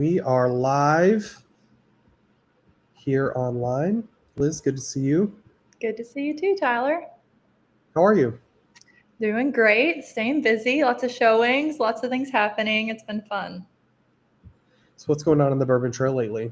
We are live here online. Liz, good to see you. Good to see you too, Tyler. How are you? Doing great, staying busy, lots of showings, lots of things happening. It's been fun. So what's going on the Bourbon Trail lately?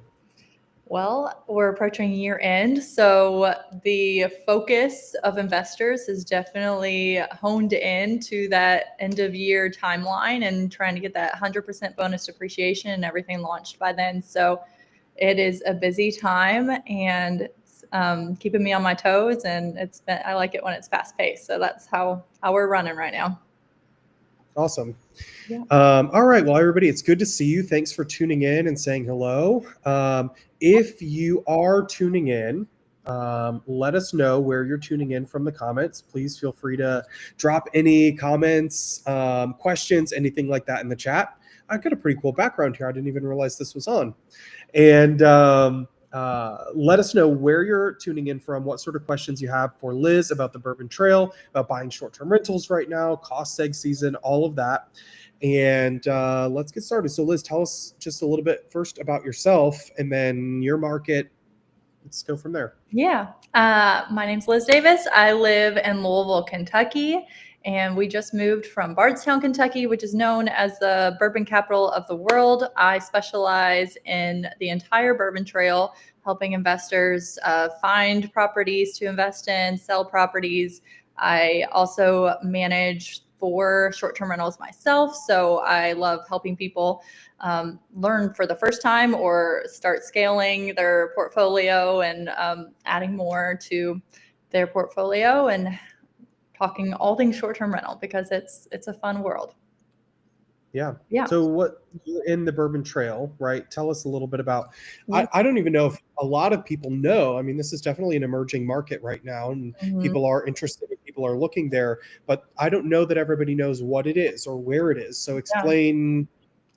Well, we're approaching year end, so the focus of investors is definitely honed in to that end of year timeline and trying to get that 100% bonus depreciation and everything launched by then. So it is a busy time and it's keeping me on my toes, and I like it when it's fast paced. So that's how we're running right now. Awesome. Yeah. All right. Well, everybody, it's good to see you. Thanks for tuning in and saying hello. If you are tuning in, let us know where you're tuning in from the comments. Please feel free to drop any comments, questions, anything like that in the chat. I've got a pretty cool background here. I didn't even realize this was on. And let us know where you're tuning in from, what sort of questions you have for Liz about the Bourbon Trail, about buying short-term rentals right now, cost seg season, all of that. And let's get started. So Liz, tell us just a little bit first about yourself and then your market. Let's go from there. Yeah. My name's Liz Davis. I live in Louisville, Kentucky, and we just moved from Bardstown, Kentucky, which is known as the bourbon capital of the world. I specialize in the entire Bourbon Trail, helping investors find properties to invest in, sell properties. I also manage 4 short-term rentals myself, so I love helping people learn for the first time or start scaling their portfolio and adding more to their portfolio, and talking all things short-term rental because it's a fun world. Yeah. Yeah. So what you're in the Bourbon Trail, right? Tell us a little bit about, I don't even know if a lot of people know. I mean, this is definitely an emerging market right now, and people are interested, people are looking there, but I don't know that everybody knows what it is or where it is. So explain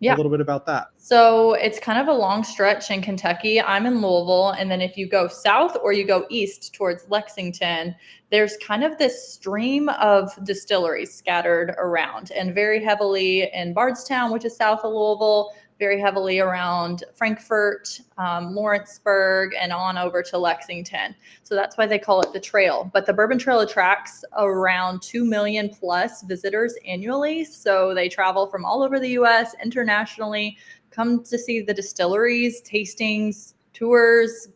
a little bit about that. So it's kind of a long stretch in Kentucky. I'm in Louisville. And then if you go south or you go east towards Lexington, there's kind of this stream of distilleries scattered around, and very heavily in Bardstown, which is south of Louisville, very heavily around Frankfort, Lawrenceburg, and on over to Lexington. So that's why they call it the trail. But the Bourbon Trail attracts around 2 million plus visitors annually. So they travel from all over the US, internationally, come to see the distilleries, tastings, tours,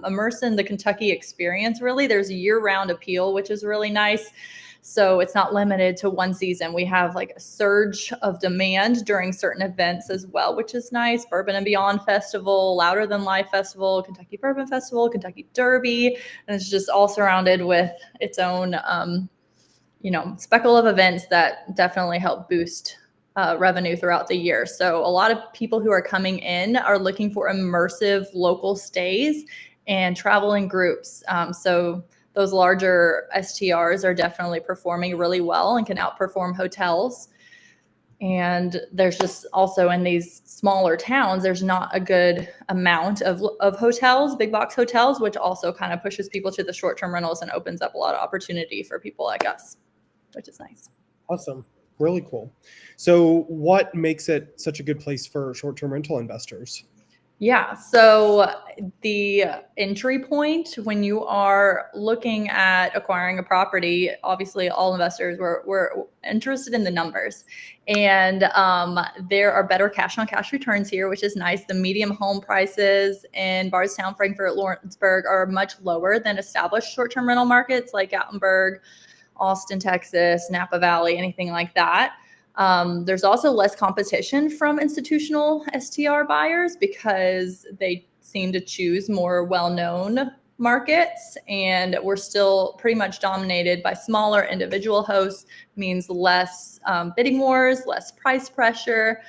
immerse in the Kentucky experience. Really, there's a year-round appeal, which is really nice. So it's not limited to one season. We have like a surge of demand during certain events as well, which is nice. Bourbon and Beyond Festival, Louder Than Life Festival, Kentucky Bourbon Festival, Kentucky Derby, and it's just all surrounded with its own, speckle of events that definitely help boost revenue throughout the year. So a lot of people who are coming in are looking for immersive local stays and travel in groups. So those larger STRs are definitely performing really well and can outperform hotels. And there's just also in these smaller towns, there's not a good amount of hotels, big box hotels, which also kind of pushes people to the short-term rentals and opens up a lot of opportunity for people like us, which is nice. Awesome. Really cool. So what makes it such a good place for short-term rental investors? Yeah. So the entry point when you are looking at acquiring a property, obviously all investors were interested in the numbers, and there are better cash on cash returns here, which is nice. The medium home prices in Bardstown, Frankfort, Lawrenceburg are much lower than established short-term rental markets like Gatlinburg, Austin, Texas, Napa Valley, anything like that. There's also less competition from institutional STR buyers because they seem to choose more well-known markets, and we're still pretty much dominated by smaller individual hosts, means less bidding wars, less price pressure,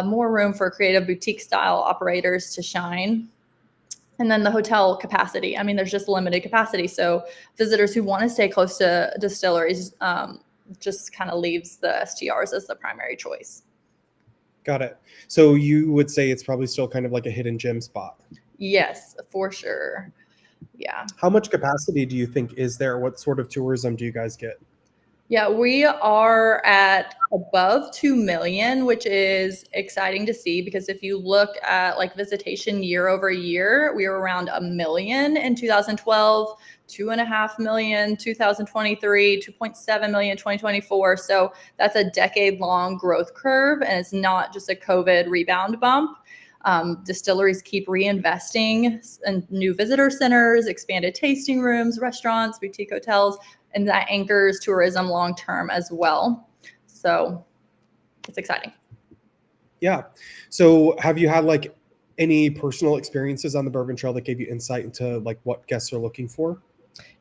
more room for creative boutique style operators to shine. And then the hotel capacity. I mean, there's just limited capacity. So visitors who want to stay close to distilleries just kind of leaves the STRs as the primary choice. Got it. So you would say it's probably still kind of like a hidden gem spot? Yes, for sure. Yeah. How much capacity do you think is there? What sort of tourism do you guys get? Yeah, we are at above 2 million, which is exciting to see because if you look at like visitation year over year, we were around a million in 2012, 2.5 million, 2023, 2.7 million, 2024. So that's a decade long growth curve, and it's not just a COVID rebound bump. Distilleries keep reinvesting in new visitor centers, expanded tasting rooms, restaurants, boutique hotels, and that anchors tourism long term as well. So it's exciting. Yeah. So have you had like any personal experiences on the Bourbon Trail that gave you insight into like what guests are looking for?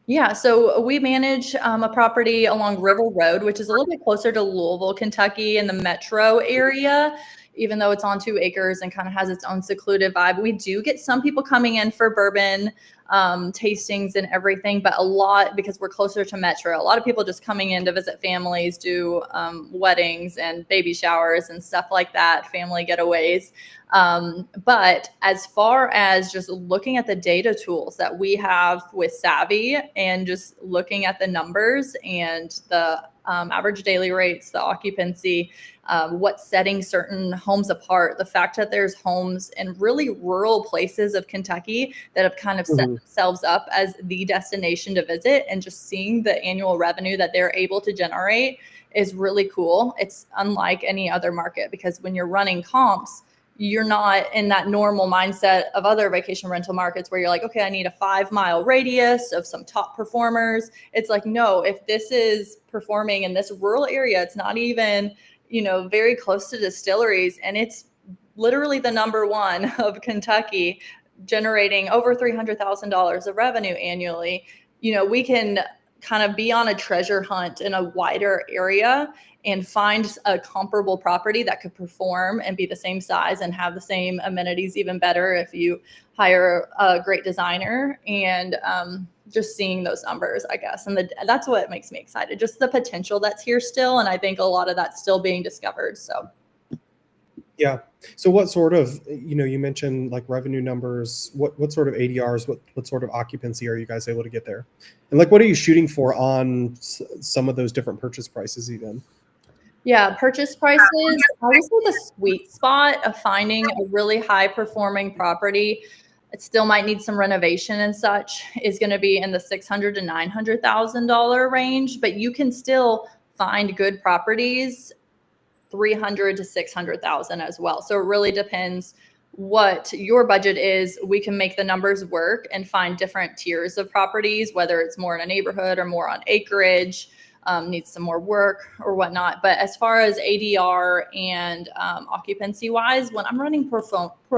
Yeah, so we manage a property along River Road, which is a little bit closer to Louisville, Kentucky, in the metro area. Even though it's on 2 acres and kind of has its own secluded vibe, we do get some people coming in for bourbon tastings and everything, but a lot, because we're closer to metro, a lot of people just coming in to visit families, do weddings and baby showers and stuff like that, family getaways. But as far as just looking at the data tools that we have with Savvy and just looking at the numbers and the average daily rates, the occupancy, what's setting certain homes apart, the fact that there's homes in really rural places of Kentucky that have kind of set themselves up as the destination to visit, and just seeing the annual revenue that they're able to generate is really cool. It's unlike any other market because when you're running comps, you're not in that normal mindset of other vacation rental markets where you're like, okay, I need a 5-mile radius of some top performers. It's like, no, if this is performing in this rural area, it's not even, very close to distilleries, and it's literally the number one of Kentucky, generating over $300,000 of revenue annually. We can kind of be on a treasure hunt in a wider area and find a comparable property that could perform and be the same size and have the same amenities, even better if you hire a great designer, and just seeing those numbers, I guess. And that's what makes me excited, just the potential that's here still. And I think a lot of that's still being discovered. So. Yeah. So what sort of, you mentioned like revenue numbers, what sort of ADRs, what sort of occupancy are you guys able to get there? And like, what are you shooting for on some of those different purchase prices even? Yeah, purchase prices, I would say the sweet spot of finding a really high performing property, it still might need some renovation and such, is going to be in the $600,000 to $900,000 range, but you can still find good properties $300,000 to $600,000 as well. So it really depends what your budget is. We can make the numbers work and find different tiers of properties, whether it's more in a neighborhood or more on acreage, needs some more work or whatnot. But as far as ADR and occupancy wise, when I'm running pro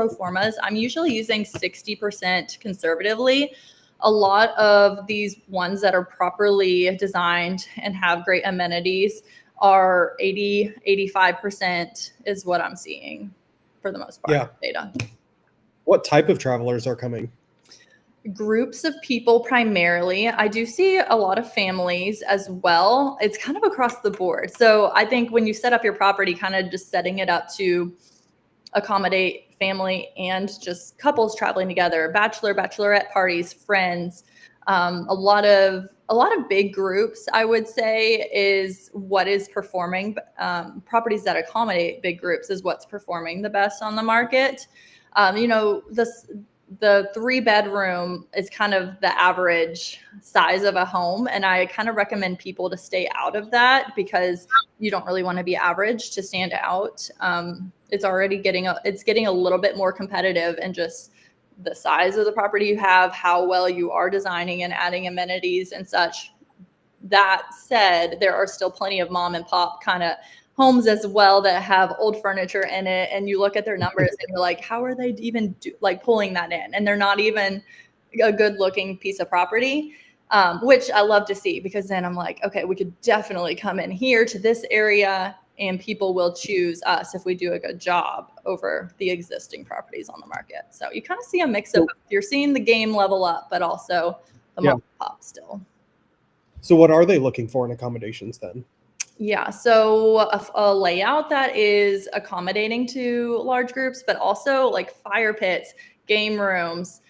formas, I'm usually using 60% conservatively. A lot of these ones that are properly designed and have great amenities are 80, 85% is what I'm seeing for the most part. Yeah. Data. What type of travelers are coming? Groups of people primarily. I do see a lot of families as well. It's kind of across the board. So I think when you set up your property, kind of just setting it up to accommodate family and just couples traveling together, bachelorette parties, friends, a lot of big groups, I would say, is what is performing. Properties that accommodate big groups is what's performing the best on the market. The 3-bedroom is kind of the average size of a home. And I kind of recommend people to stay out of that because you don't really want to be average to stand out. It's already getting a little bit more competitive, and just the size of the property you have, how well you are designing and adding amenities and such. That said, there are still plenty of mom and pop kind of homes as well that have old furniture in it, and you look at their numbers and you're like, how are they even pulling that in? And they're not even a good looking piece of property, which I love to see, because then I'm like, okay, we could definitely come in here to this area and people will choose us if we do a good job over the existing properties on the market. So you kind of see a mix of, you're seeing the game level up, but also the mom and pop still. So what are they looking for in accommodations then? Yeah, so a layout that is accommodating to large groups, but also like fire pits, game rooms,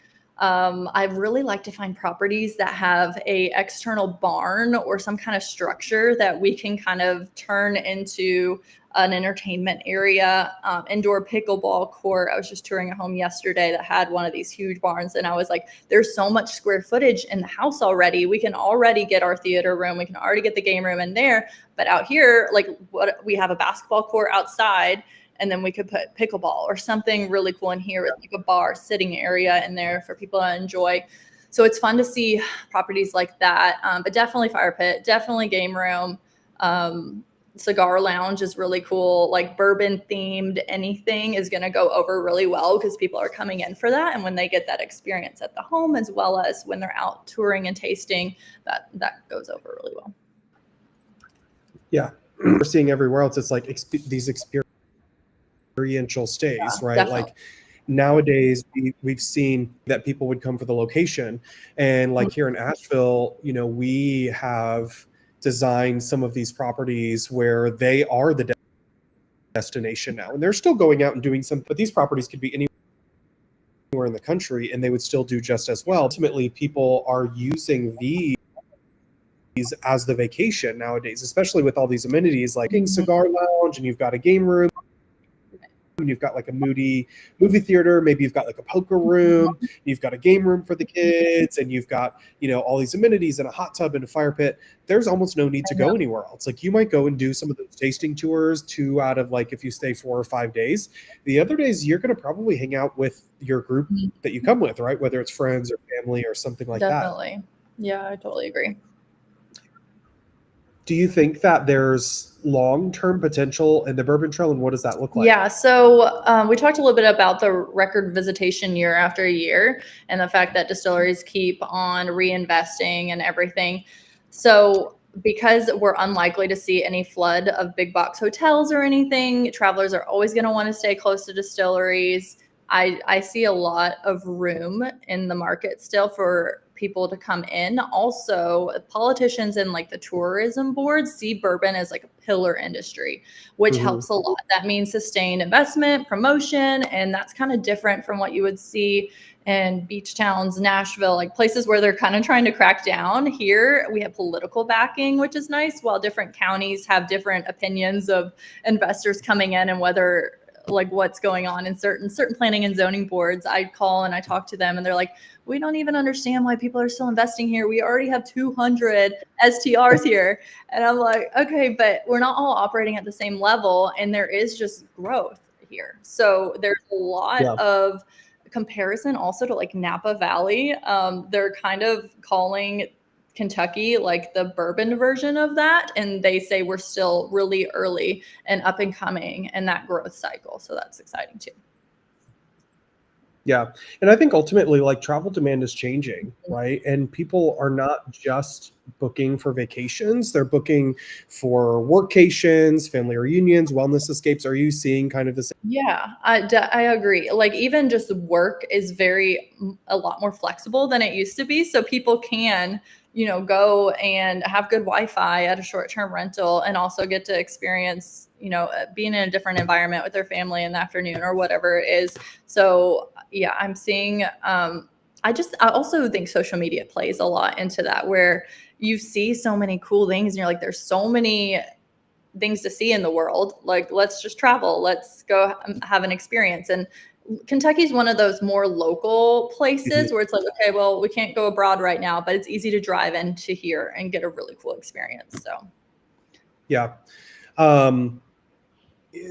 I really like to find properties that have a external barn or some kind of structure that we can kind of turn into an entertainment area, indoor pickleball court. I was just touring a home yesterday that had one of these huge barns, and I was like, there's so much square footage in the house already. We can already get our theater room. We can already get the game room in there. But out here, like what we have a basketball court outside, and then we could put pickleball or something really cool in here with like a bar sitting area in there for people to enjoy. So it's fun to see properties like that. But definitely fire pit, definitely game room. Cigar lounge is really cool. Like bourbon themed anything is going to go over really well because people are coming in for that. And when they get that experience at the home, as well as when they're out touring and tasting, that goes over really well. Yeah. We're seeing everywhere else. It's like these experiential stays, right? Definitely. Like nowadays we've seen that people would come for the location, and like here in Asheville, we have designed some of these properties where they are the destination now, and they're still going out and doing something, but these properties could be anywhere in the country and they would still do just as well. Ultimately, people are using these as the vacation nowadays, especially with all these amenities like cigar lounge, and you've got a game room, and you've got like a movie theater, maybe you've got like a poker room, you've got a game room for the kids, and you've got all these amenities and a hot tub and a fire pit. There's almost no need to go anywhere else. Like you might go and do some of those tasting tours 2 out of, like, if you stay 4 or 5 days, the other days you're going to probably hang out with your group that you come with, right? Whether it's friends or family or something like that. Definitely. Yeah, I totally agree. Do you think that there's long-term potential in the Bourbon Trail, and what does that look like? Yeah, so we talked a little bit about the record visitation year after year and the fact that distilleries keep on reinvesting and everything. So because we're unlikely to see any flood of big box hotels or anything, travelers are always going to want to stay close to distilleries. I see a lot of room in the market still for people to come in. Also, politicians and like the tourism boards see bourbon as like a pillar industry, which helps a lot. That means sustained investment, promotion, and that's kind of different from what you would see in beach towns, Nashville, like places where they're kind of trying to crack down. Here we have political backing, which is nice, while different counties have different opinions of investors coming in and whether like what's going on in certain planning and zoning boards. I call and I talk to them and they're like, we don't even understand why people are still investing here. We already have 200 STRs here. And I'm like, okay, but we're not all operating at the same level, and there is just growth here. So there's a lot of comparison also to like Napa Valley. They're kind of calling Kentucky like the bourbon version of that, and they say we're still really early and up and coming in that growth cycle, so that's exciting too. Yeah. And I think ultimately, like, travel demand is changing, right? And people are not just booking for vacations, they're booking for workations, family reunions, wellness escapes. Are you seeing kind of the same? Yeah, I agree. Like even just work is a lot more flexible than it used to be. So people can, go and have good Wi-Fi at a short-term rental and also get to experience, being in a different environment with their family in the afternoon or whatever it is. So yeah, I'm seeing, I also think social media plays a lot into that, where you see so many cool things and you're like, there's so many things to see in the world. Like, let's just travel. Let's go have an experience. And Kentucky's one of those more local places where it's like, okay, well, we can't go abroad right now, but it's easy to drive into here and get a really cool experience. So, yeah.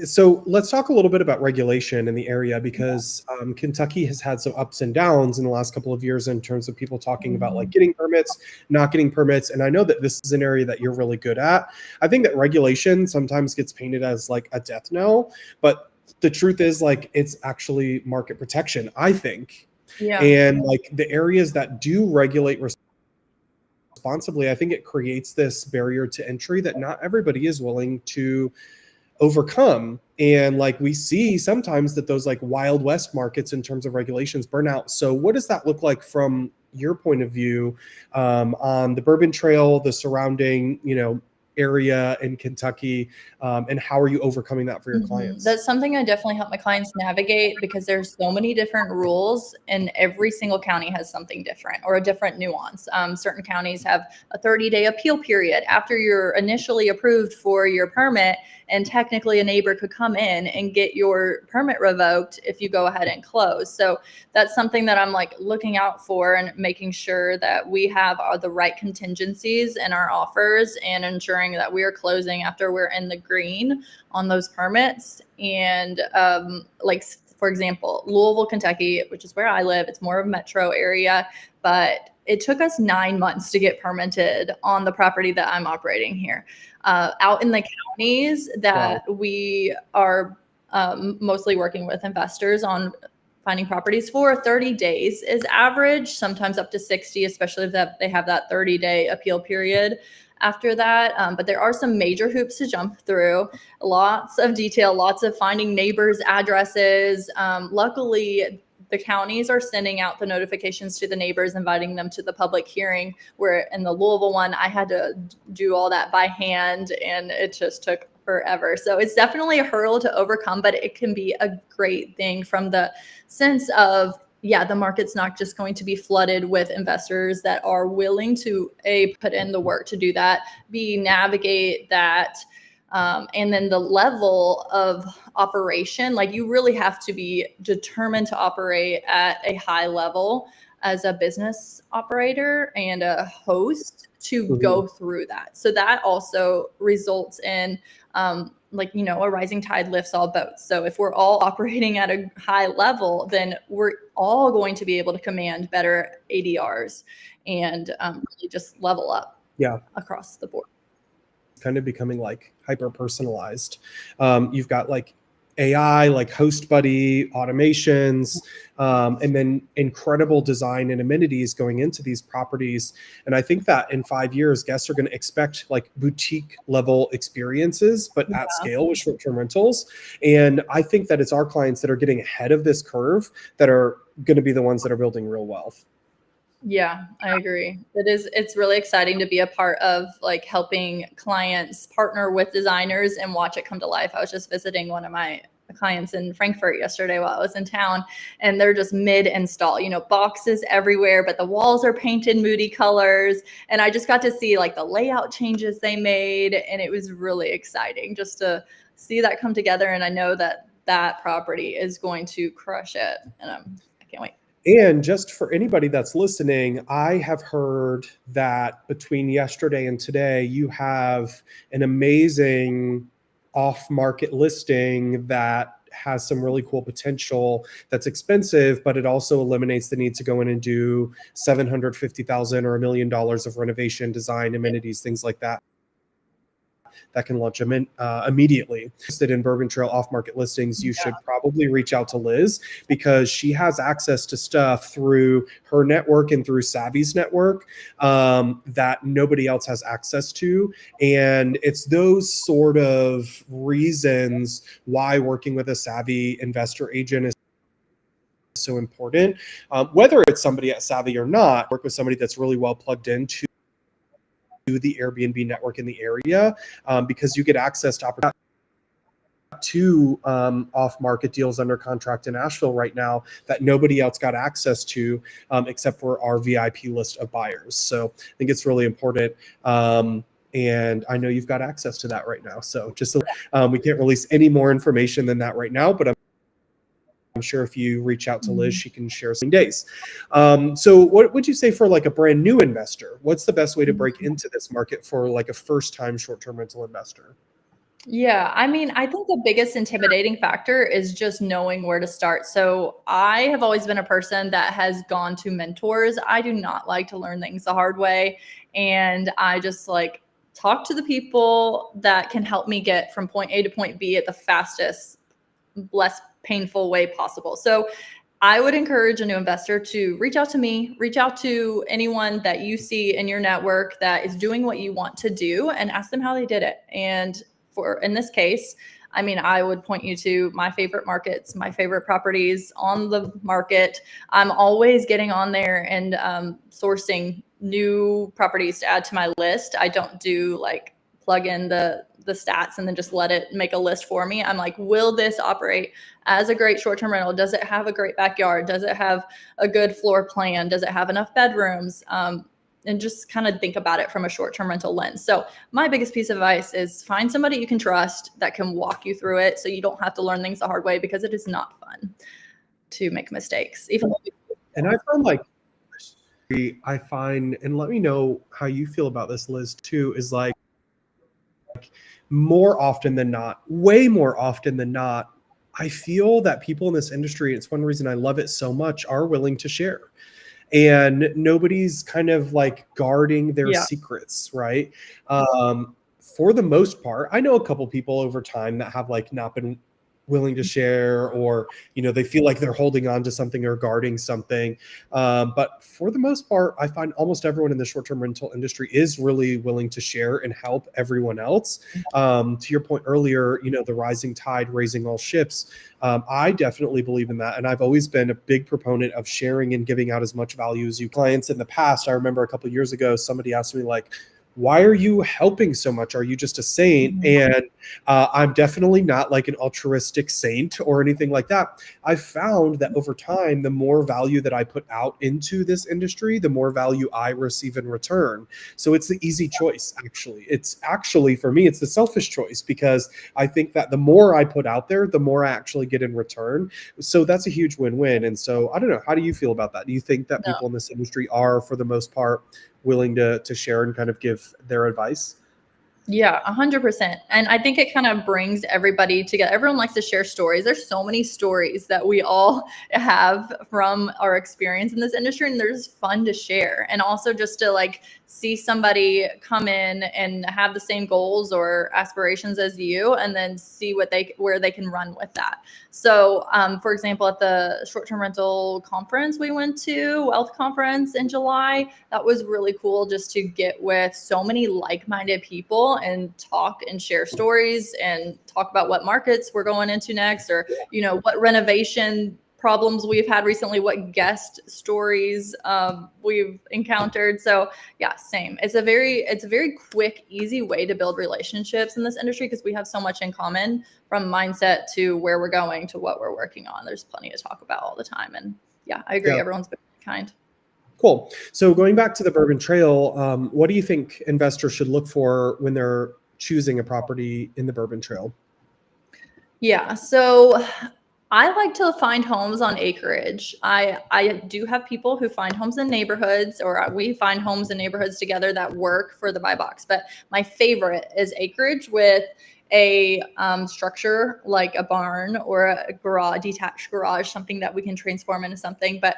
So let's talk a little bit about regulation in the area, because Kentucky has had some ups and downs in the last couple of years in terms of people talking about like getting permits, not getting permits. And I know that this is an area that you're really good at. I think that regulation sometimes gets painted as like a death knell, but the truth is, like, it's actually market protection, I think. yeah. And like the areas that do regulate responsibly, I think it creates this barrier to entry that not everybody is willing to overcome. And like we see sometimes that those like Wild West markets in terms of regulations burn out. So what does that look like from your point of view on the Bourbon Trail, the surrounding, area in Kentucky, and how are you overcoming that for your clients? That's something I definitely help my clients navigate, because there's so many different rules, and every single county has something different or a different nuance. Certain counties have a 30-day appeal period after you're initially approved for your permit, and technically a neighbor could come in and get your permit revoked if you go ahead and close. So that's something that I'm like looking out for, and making sure that we have the right contingencies in our offers, and ensuring that we are closing after we're in the green on those permits. And like, for example, Louisville, Kentucky, which is where I live, it's more of a metro area, but it took us 9 months to get permitted on the property that I'm operating here. Out in the counties that we are mostly working with investors on finding properties for, 30 days is average, sometimes up to 60, especially if they have that 30-day appeal period after that. But there are some major hoops to jump through, lots of detail, lots of finding neighbors' addresses. Luckily, the counties are sending out the notifications to the neighbors, inviting them to the public hearing, where in the Louisville one, I had to do all that by hand, and it just took forever. So it's definitely a hurdle to overcome, but it can be a great thing from the sense of, yeah, the market's not just going to be flooded with investors that are willing to put in the work to do that, navigate that. And then the level of operation, like, you really have to be determined to operate at a high level as a business operator and a host to go through that. So that also results in like, you know, a rising tide lifts all boats. So if we're all operating at a high level, then we're all going to be able to command better ADRs and really just level up across the board. Kind of becoming like hyper personalized. You've got like AI, like Host Buddy, automations, and then incredible design and amenities going into these properties. And I think that in 5 years, guests are going to expect like boutique level experiences, but at scale with short-term rentals. And I think that it's our clients that are getting ahead of this curve that are going to be the ones that are building real wealth. Yeah, I agree. It's really exciting to be a part of like helping clients partner with designers and watch it come to life. I was just visiting one of my clients in Frankfurt yesterday while I was in town, and they're just mid-install, you know, boxes everywhere, but the walls are painted moody colors. And I just got to see like the layout changes they made, and it was really exciting just to see that come together. And I know that that property is going to crush it, and I can't wait. And just for anybody that's listening, I have heard that between yesterday and today, you have an amazing off-market listing that has some really cool potential, that's expensive, but it also eliminates the need to go in and do $750,000 or $1 million of renovation, design, amenities, things like that. That can launch them immediately. Interested in Bourbon Trail off-market listings, you should probably reach out to Liz, because she has access to stuff through her network and through Savvy's network that nobody else has access to. And it's those sort of reasons why working with a savvy investor agent is so important. Whether it's somebody at Savvy or not, work with somebody that's really well plugged into the Airbnb network in the area, because you get access to off-market deals under contract in Asheville right now that nobody else got access to except for our VIP list of buyers. So I think it's really important. And I know you've got access to that right now. So just we can't release any more information than that right now, but I'm sure if you reach out to Liz, she can share some days. So what would you say for like a brand new investor? What's the best way to break into this market for like a first-time short-term rental investor? Yeah, I mean, I think the biggest intimidating factor is just knowing where to start. So I have always been a person that has gone to mentors. I do not like to learn things the hard way. And I just like talk to the people that can help me get from point A to point B at the fastest, less painful way possible. So I would encourage a new investor to reach out to me, reach out to anyone that you see in your network that is doing what you want to do, and ask them how they did it. And in this case, I mean, I would point you to my favorite markets, my favorite properties on the market. I'm always getting on there and sourcing new properties to add to my list. I don't do like plug in the stats and then just let it make a list for me. I'm like, will this operate as a great short-term rental? Does it have a great backyard? Does it have a good floor plan? Does it have enough bedrooms? And just kind of think about it from a short-term rental lens. So my biggest piece of advice is find somebody you can trust that can walk you through it so you don't have to learn things the hard way, because it is not fun to make mistakes. And I found like, I find, and let me know how you feel about this, Liz, too, is like more often than not, way more often than not, I feel that people in this industry, it's one reason I love it so much, are willing to share. And nobody's kind of like guarding their secrets, right? For the most part, I know a couple people over time that have like not been willing to share, or they feel like they're holding on to something or guarding something, but for the most part, I find almost everyone in the short-term rental industry is really willing to share and help everyone else. To your point earlier, the rising tide raising all ships. I definitely believe in that, and I've always been a big proponent of sharing and giving out as much value as you clients. In the past, I remember a couple of years ago, somebody asked me like, why are you helping so much? Are you just a saint? And I'm definitely not like an altruistic saint or anything like that. I've found that over time, the more value that I put out into this industry, the more value I receive in return. So it's the easy choice, actually. It's actually, for me, it's the selfish choice, because I think that the more I put out there, the more I actually get in return. So that's a huge win-win. And so I don't know, how do you feel about that? Do you think that people in this industry are, for the most part, willing to share and kind of give their advice? Yeah, 100%. And I think it kind of brings everybody together. Everyone likes to share stories. There's so many stories that we all have from our experience in this industry, and they're just fun to share. And also just to like see somebody come in and have the same goals or aspirations as you, and then see where they can run with that. So, for example, at the short-term rental conference we went to, Wealth Conference in July, that was really cool just to get with so many like-minded people and talk and share stories and talk about what markets we're going into next, or what renovation problems we've had recently, what guest stories we've encountered. So yeah, same. It's a very quick, easy way to build relationships in this industry, because we have so much in common, from mindset to where we're going to what we're working on. There's plenty to talk about all the time. And yeah, I agree. Everyone's been kind. Cool. So going back to the Bourbon Trail, what do you think investors should look for when they're choosing a property in the Bourbon Trail? Yeah, so I like to find homes on acreage. I do have people who find homes in neighborhoods, or we find homes in neighborhoods together that work for the buy box. But my favorite is acreage with a structure like a barn or a garage, detached garage, something that we can transform into something. But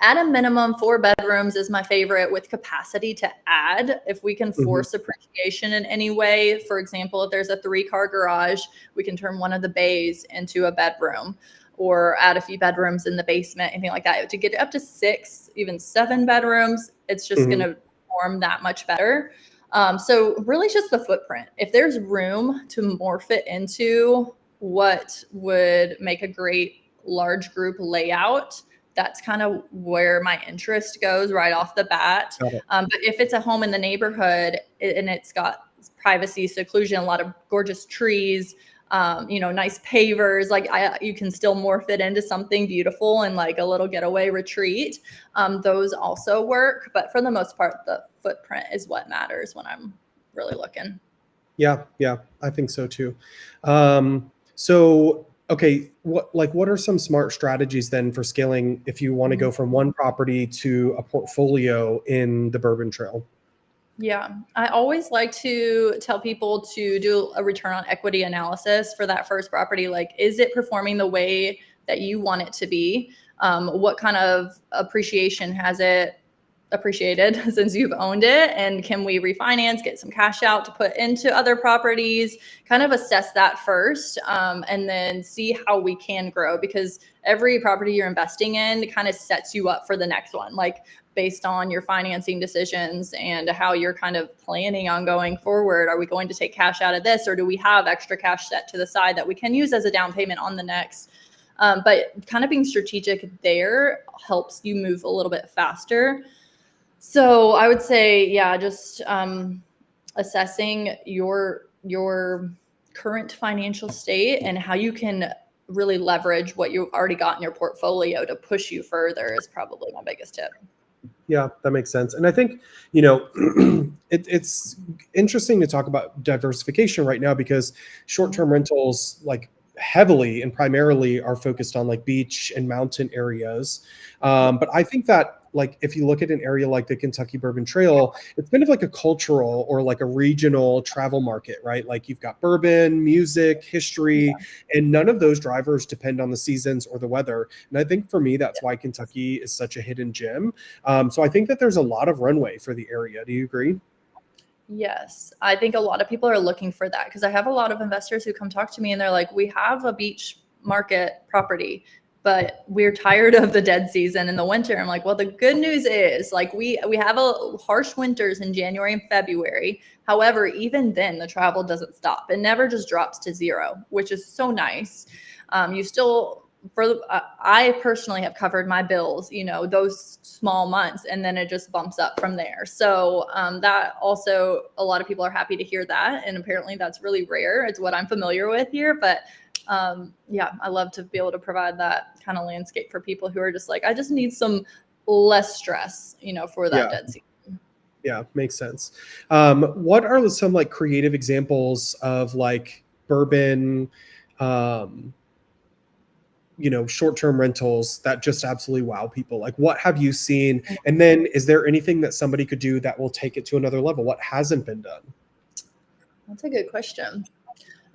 at a minimum, 4 bedrooms is my favorite, with capacity to add if we can force appreciation in any way. For example, if there's a 3-car garage, we can turn one of the bays into a bedroom, or add a few bedrooms in the basement, anything like that. To get up to 6, even 7 bedrooms, it's just going to perform that much better. So really it's just the footprint. If there's room to morph it into what would make a great large group layout, that's kind of where my interest goes right off the bat. But if it's a home in the neighborhood and it's got privacy, seclusion, a lot of gorgeous trees, nice pavers, like you can still morph it into something beautiful and like a little getaway retreat. Those also work, but for the most part, the footprint is what matters when I'm really looking. Yeah, I think so too. So, okay, what are some smart strategies then for scaling if you want to go from one property to a portfolio in the Bourbon Trail? Yeah, I always like to tell people to do a return on equity analysis for that first property. Like, is it performing the way that you want it to be? What kind of appreciation has it appreciated since you've owned it? And can we refinance, get some cash out to put into other properties? Kind of assess that first, and then see how we can grow, because every property you're investing in kind of sets you up for the next one. Like, based on your financing decisions and how you're kind of planning on going forward. Are we going to take cash out of this, or do we have extra cash set to the side that we can use as a down payment on the next? But kind of being strategic there helps you move a little bit faster. So I would say, yeah, just assessing your current financial state and how you can really leverage what you've already got in your portfolio to push you further is probably my biggest tip. Yeah, that makes sense. And I think, it's interesting to talk about diversification right now because short-term rentals like heavily and primarily are focused on like beach and mountain areas. But I think that like if you look at an area like the Kentucky Bourbon Trail, it's kind of like a cultural or like a regional travel market, right? Like you've got bourbon, music, history, and none of those drivers depend on the seasons or the weather. And I think for me, that's why Kentucky is such a hidden gem. So I think that there's a lot of runway for the area. Do you agree? Yes, I think a lot of people are looking for that because I have a lot of investors who come talk to me and they're like, we have a beach market property, but we're tired of the dead season in the winter. I'm like, well, the good news is like we have a harsh winters in January and February. However, even then the travel doesn't stop. It never just drops to zero, which is so nice. You still I personally have covered my bills, those small months, and then it just bumps up from there. So that also, a lot of people are happy to hear that. And apparently that's really rare. It's what I'm familiar with here. But yeah, I love to be able to provide that kind of landscape for people who are just like, I just need some less stress, for that dead season. Yeah, makes sense. What are some like creative examples of like bourbon, short-term rentals that just absolutely wow people? Like what have you seen? And then is there anything that somebody could do that will take it to another level? What hasn't been done? That's a good question.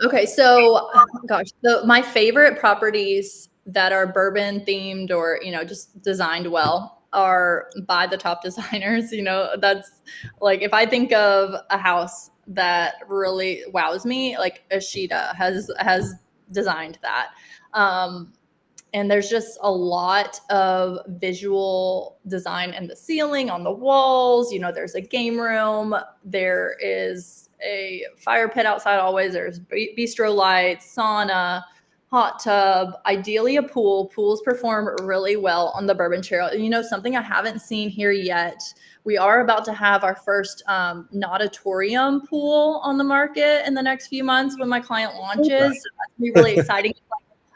Okay, so gosh, my favorite properties that are bourbon themed or just designed well are by the top designers. That's like if I think of a house that really wows me, like Ashita has designed that. And there's just a lot of visual design in the ceiling, on the walls. There's a game room. There is a fire pit outside always. There's bistro lights, sauna, hot tub, ideally a pool. Pools perform really well on the Bourbon Trail. And something I haven't seen here yet, we are about to have our first natatorium pool on the market in the next few months when my client launches. So that's going to be really exciting.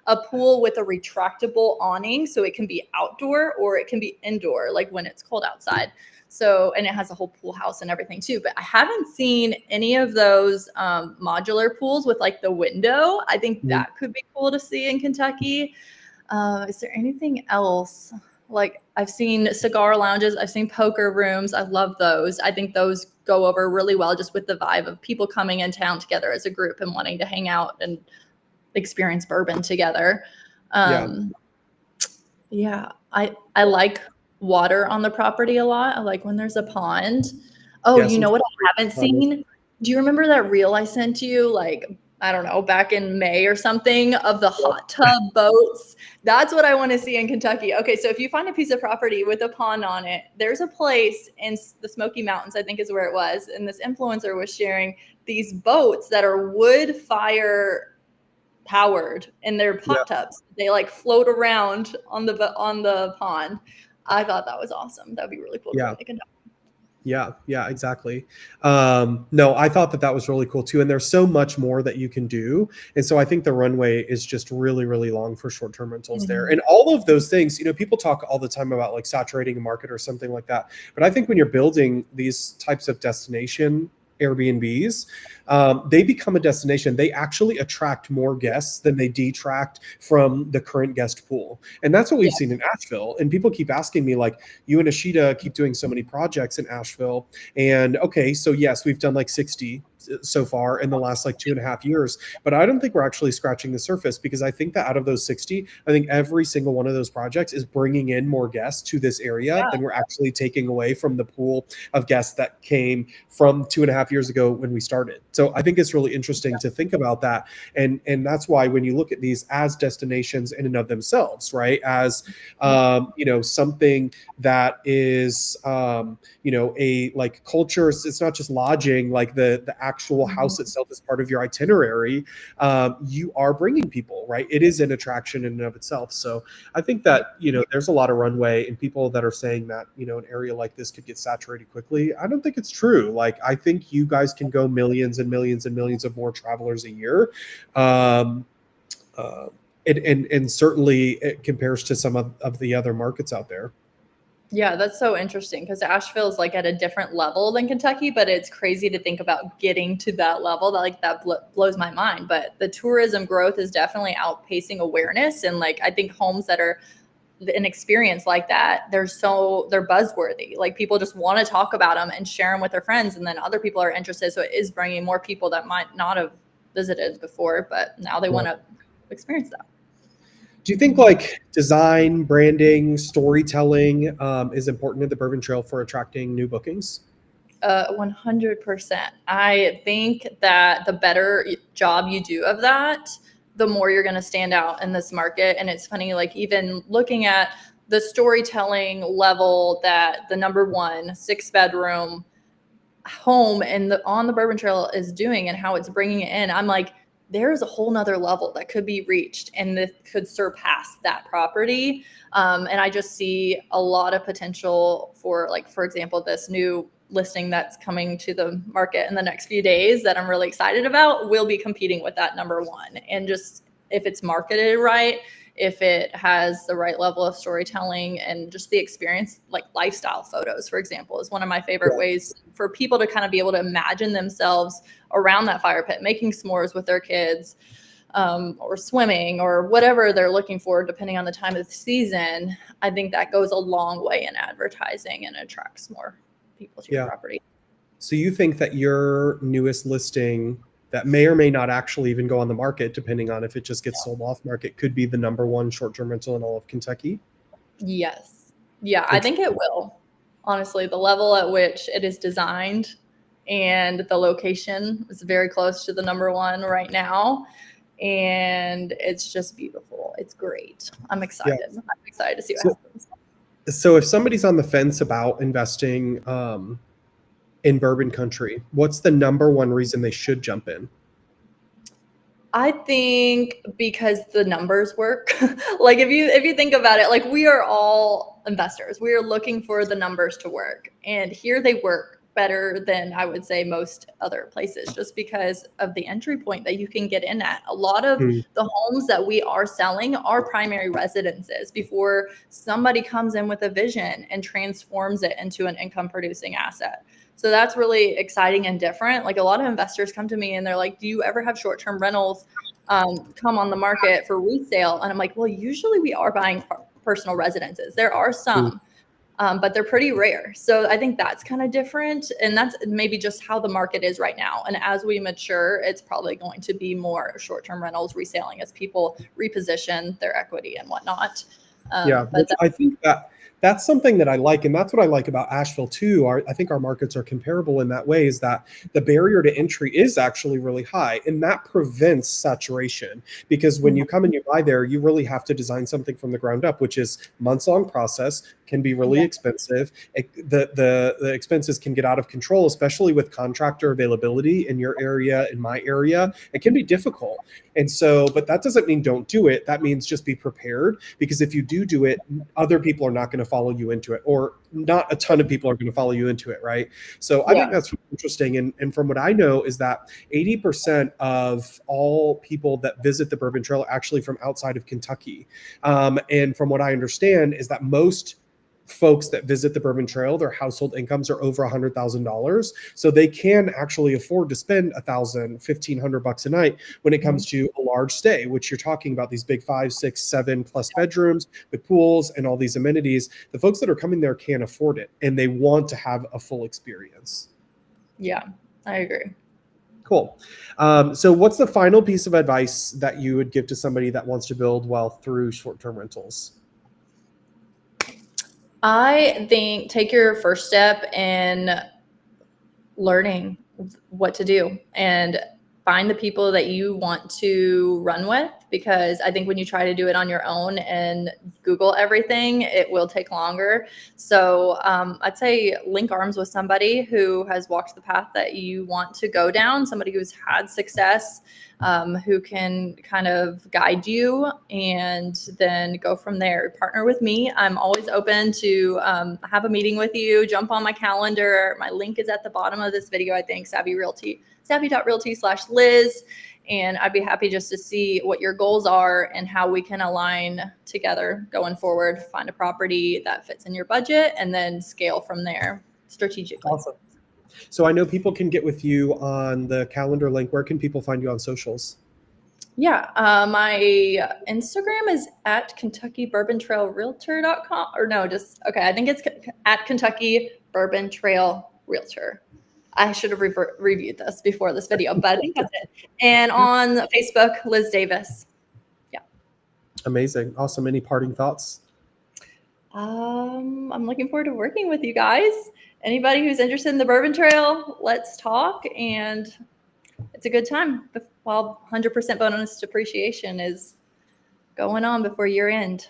A pool with a retractable awning, so it can be outdoor or it can be indoor, like when it's cold outside. So, and it has a whole pool house and everything too. But I haven't seen any of those modular pools with like the window. I think that could be cool to see in Kentucky. Is there anything else? Like I've seen cigar lounges, I've seen poker rooms. I love those. I think those go over really well just with the vibe of people coming in town together as a group and wanting to hang out and experience bourbon together. Yeah, I like water on the property a lot. I like when there's a pond. Oh, you know what I haven't seen? Do you remember that reel I sent you? Like, I don't know, back in May or something, of the hot tub boats. That's what I want to see in Kentucky. Okay, so if you find a piece of property with a pond on it, there's a place in the Smoky Mountains, I think is where it was, and this influencer was sharing these boats that are wood fire powered in their hot tubs. They like float around on the pond. I thought that was awesome. That'd be really cool. Yeah, exactly. No, I thought that was really cool too. And there's so much more that you can do. And so I think the runway is just really, really long for short-term rentals there. And all of those things, people talk all the time about like saturating a market or something like that. But I think when you're building these types of destination Airbnbs, they become a destination. They actually attract more guests than they detract from the current guest pool. And that's what we've seen in Asheville. And people keep asking me, like, you and Ashita keep doing so many projects in Asheville. And okay, so yes, we've done like 60 so far in the last like 2.5 years, but I don't think we're actually scratching the surface, because I think that out of those 60, I think every single one of those projects is bringing in more guests to this area than we're actually taking away from the pool of guests that came from 2.5 years ago when we started. So I think it's really interesting to think about that. And that's why when you look at these as destinations in and of themselves, right, as something that is a like culture, it's not just lodging, like the actual house itself is part of your itinerary, you are bringing people, right? It is an attraction in and of itself. So I think that, there's a lot of runway, and people that are saying that, an area like this could get saturated quickly. I don't think it's true. Like, I think you guys can go millions and millions and millions of more travelers a year. And certainly it compares to some of the other markets out there. Yeah, that's so interesting because Asheville is like at a different level than Kentucky, but it's crazy to think about getting to that level. That blows my mind. But the tourism growth is definitely outpacing awareness, and like I think homes that are an experience like that, they're buzzworthy. Like people just want to talk about them and share them with their friends, and then other people are interested. So it is bringing more people that might not have visited before, but now they want to experience that. Do you think like design, branding, storytelling is important in the Bourbon Trail for attracting new bookings? 100%. I think that the better job you do of that, the more you're going to stand out in this market. And it's funny, like even looking at the storytelling level that the number one 6-bedroom home on the Bourbon Trail is doing and how it's bringing it in, I'm like, there's a whole nother level that could be reached and that could surpass that property. And I just see a lot of potential for, like, for example, this new listing that's coming to the market in the next few days that I'm really excited about will be competing with that number one. And just if it's marketed right, if it has the right level of storytelling and just the experience, like lifestyle photos, for example, is one of my favorite ways for people to kind of be able to imagine themselves around that fire pit, making s'mores with their kids, or swimming or whatever they're looking for, depending on the time of the season. I think that goes a long way in advertising and attracts more people to your property. So you think that your newest listing that may or may not actually even go on the market, depending on if it just gets sold off market, could be the number one short-term rental in all of Kentucky? Yes. Yeah, I think it will. Honestly, the level at which it is designed and the location is very close to the number one right now. And it's just beautiful. It's great. I'm excited. I'm excited to see what happens. So if somebody's on the fence about investing in Bourbon Country, what's the number one reason they should jump in? I think because the numbers work. Like if you think about it, like we are all investors. We are looking for the numbers to work. And here they work better than I would say most other places, just because of the entry point that you can get in at. A lot of the homes that we are selling are primary residences before somebody comes in with a vision and transforms it into an income producing asset. So that's really exciting and different. Like a lot of investors come to me and they're like, do you ever have short-term rentals come on the market for resale? And I'm like, well, usually we are buying personal residences. There are some, but they're pretty rare. So I think that's kind of different. And that's maybe just how the market is right now. And as we mature, it's probably going to be more short-term rentals reselling as people reposition their equity and whatnot. But I think that's something that I like. And that's what I like about Asheville too. I think our markets are comparable in that way, is that the barrier to entry is actually really high, and that prevents saturation, because when you come and you buy there, you really have to design something from the ground up, which is months long process, can be really expensive. The expenses can get out of control, especially with contractor availability in your area, in my area. It can be difficult. And so, but that doesn't mean don't do it. That means just be prepared, because if you do it, other people are not going to follow you into it, or not a ton of people are going to follow you into it, right? So I think that's interesting. And from what I know is that 80% of all people that visit the Bourbon Trail are actually from outside of Kentucky. And from what I understand is that most folks that visit the Bourbon Trail, their household incomes are over $100,000. So they can actually afford to spend $1,000, $1,500 a night when it comes to a large stay, which you're talking about these big 5, 6, 7+ bedrooms with pools and all these amenities. The folks that are coming there can't afford it, and they want to have a full experience. Yeah, I agree. Cool. So what's the final piece of advice that you would give to somebody that wants to build wealth through short-term rentals? I think take your first step in learning what to do and find the people that you want to run with, because I think when you try to do it on your own and Google everything, it will take longer. So I'd say link arms with somebody who has walked the path that you want to go down, somebody who's had success, who can kind of guide you, and then go from there. Partner with me. I'm always open to have a meeting with you. Jump on my calendar. My link is at the bottom of this video, I think, savvy.realty/Liz. And I'd be happy just to see what your goals are and how we can align together going forward, find a property that fits in your budget, and then scale from there strategically. Awesome. So I know people can get with you on the calendar link. Where can people find you on socials? Yeah, my Instagram is at KentuckyBourbonTrailRealtor.com, or no, just, okay, I think it's at Kentucky Bourbon Trail Realtor. I should have reviewed this before this video, but I think that's it. And on Facebook, Liz Davis. Yeah. Amazing. Awesome. Any parting thoughts? I'm looking forward to working with you guys. Anybody who's interested in the Bourbon Trail, let's talk. And it's a good time while 100% bonus depreciation is going on before year end.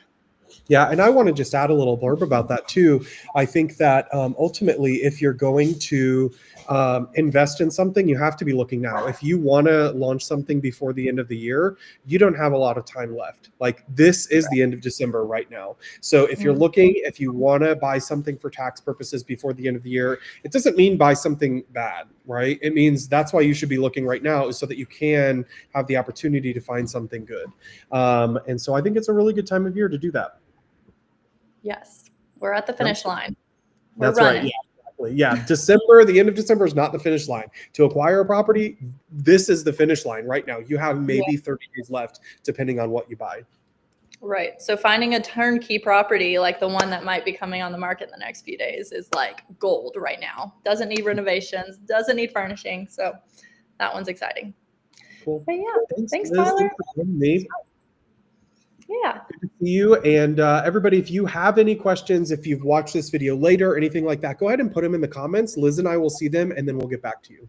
Yeah, and I want to just add a little blurb about that too. I think that ultimately, if you're going to invest in something, you have to be looking now. If you want to launch something before the end of the year, you don't have a lot of time left. Like, this is the end of December right now. So if you're looking, if you want to buy something for tax purposes before the end of the year, it doesn't mean buy something bad, right? It means that's why you should be looking right now, is so that you can have the opportunity to find something good. And so I think it's a really good time of year to do that. Yes, we're at the finish line. We're That's running. right. Yeah, exactly. Yeah, December, the end of December is not the finish line. To acquire a property, this is the finish line right now. You have maybe 30 days left, depending on what you buy. Right. So finding a turnkey property like the one that might be coming on the market in the next few days is like gold right now. Doesn't need renovations, doesn't need furnishing. So that one's exciting. Cool. But yeah, thanks Liz, Tyler. for joining me. Yeah. Good to see you. And everybody, if you have any questions, if you've watched this video later, anything like that, go ahead and put them in the comments. Liz and I will see them, and then we'll get back to you.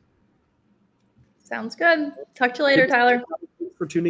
Sounds good. Talk to you later, Tyler. Thanks for tuning in.